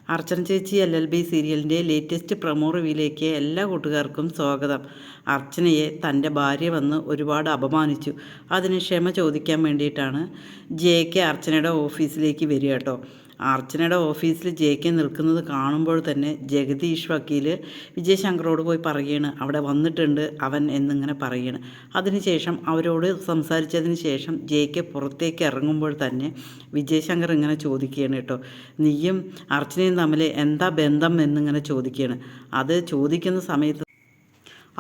അർച്ചന ചേച്ചി LLB സീരിയലിൻ്റെ latest promo റിവ്യൂയിലേക്ക് എല്ലാ കൂട്ടുകാർക്കും സ്വാഗതം. അർച്ചനയെ തൻ്റെ ഭാര്യ വന്ന് ഒരുപാട് അപമാനിച്ചു. അതിന് ക്ഷമ ചോദിക്കാൻ വേണ്ടിയിട്ടാണ് JK അർച്ചനയുടെ ഓഫീസിലേക്ക് വരിക കേട്ടോ. അർച്ചനയുടെ ഓഫീസിൽ JK നിൽക്കുന്നത് കാണുമ്പോൾ തന്നെ ജഗദീഷ് വക്കീൽ വിജയശങ്കറോട് പോയി പറയുകയാണ്, അവിടെ വന്നിട്ടുണ്ട് അവൻ എന്നിങ്ങനെ പറയുകയാണ്. അതിനുശേഷം അവരോട് സംസാരിച്ചതിന് ശേഷം JK പുറത്തേക്ക് ഇറങ്ങുമ്പോൾ തന്നെ വിജയശങ്കർ ഇങ്ങനെ ചോദിക്കുകയാണ് കേട്ടോ, നീയും അർച്ചനയും തമ്മിൽ എന്താ ബന്ധം എന്നിങ്ങനെ ചോദിക്കുകയാണ്. അത് ചോദിക്കുന്ന സമയത്ത്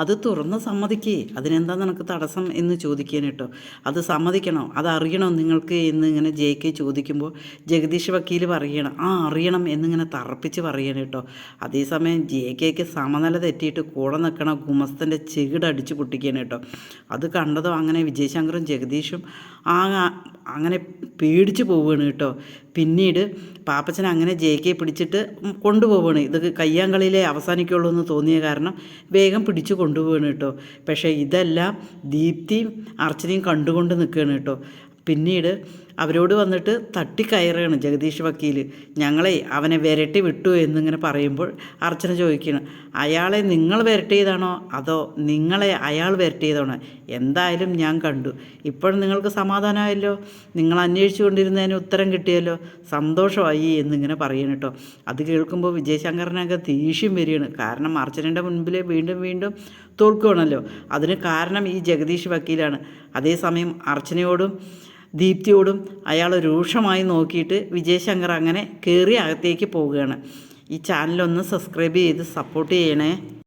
അത് തുറന്ന് സമ്മതിക്കേ, അതിനെന്താ നിനക്ക് തടസ്സം എന്ന് ചോദിക്കാൻ കേട്ടോ. അത് സമ്മതിക്കണോ, അതറിയണോ നിങ്ങൾക്ക് എന്നിങ്ങനെ JK ചോദിക്കുമ്പോൾ ജഗദീഷ് വക്കീൽ പറയണം, അറിയണം എന്നിങ്ങനെ തറപ്പിച്ച് പറയണം കേട്ടോ. അതേസമയം JKക്ക് സമനില തെറ്റിയിട്ട് കൂടെ നിൽക്കണ ഗുമസ്തൻ്റെ ചെകിടടിച്ച് പൊട്ടിക്കുകയാണ് കേട്ടോ. അത് കണ്ടതോ അങ്ങനെ വിജയശങ്കറും ജഗദീഷും അങ്ങനെ പേടിച്ച് പോവുകയാണ് കേട്ടോ. പിന്നീട് പാപ്പച്ചൻ അങ്ങനെ JK പിടിച്ചിട്ട് കൊണ്ടുപോവുകയാണ്. ഇത് കയ്യാങ്കളിയിലേ അവസാനിക്കുള്ളൂ എന്ന് തോന്നിയ കാരണം വേഗം പിടിച്ചു കൊണ്ടുപോവുകയാണ് കേട്ടോ. പക്ഷേ ഇതെല്ലാം ദീപ്തിയും അർച്ചനയും കണ്ടുകൊണ്ട് നിൽക്കുകയാണ് കേട്ടോ. പിന്നീട് അവരോട് വന്നിട്ട് തട്ടിക്കയറുകയാണ് ജഗദീഷ് വക്കീൽ. ഞങ്ങളെ അവനെ വിരട്ടി വിട്ടു എന്നിങ്ങനെ പറയുമ്പോൾ അർച്ചന ചോദിക്കണം, അയാളെ നിങ്ങൾ വിരട്ടിയതാണോ അതോ നിങ്ങളെ അയാൾ വിരട്ടിയതാണോ? എന്തായാലും ഞാൻ കണ്ടു, ഇപ്പോഴും നിങ്ങൾക്ക് സമാധാനമായല്ലോ, നിങ്ങൾ അന്വേഷിച്ചു കൊണ്ടിരുന്നതിന് ഉത്തരം കിട്ടിയല്ലോ, സന്തോഷമായി എന്നിങ്ങനെ പറയണം കേട്ടോ. അത് കേൾക്കുമ്പോൾ വിജയശങ്കറിനൊക്കെ ദേഷ്യം വരികയാണ്. കാരണം അർച്ചനയുടെ മുൻപിൽ വീണ്ടും വീണ്ടും തോൽക്കുകയാണല്ലോ. അതിന് കാരണം ഈ ജഗദീഷ് വക്കീലാണ്. അതേസമയം അർച്ചനയോടും ദീപ്തിയോടും അയാൾ രൂക്ഷമായി നോക്കിയിട്ട് വിജയശങ്കർ അങ്ങനെ കയറി അകത്തേക്ക് പോവുകയാണ്. ഈ ചാനലൊന്ന് സബ്സ്ക്രൈബ് ചെയ്ത് സപ്പോർട്ട് ചെയ്യണേ.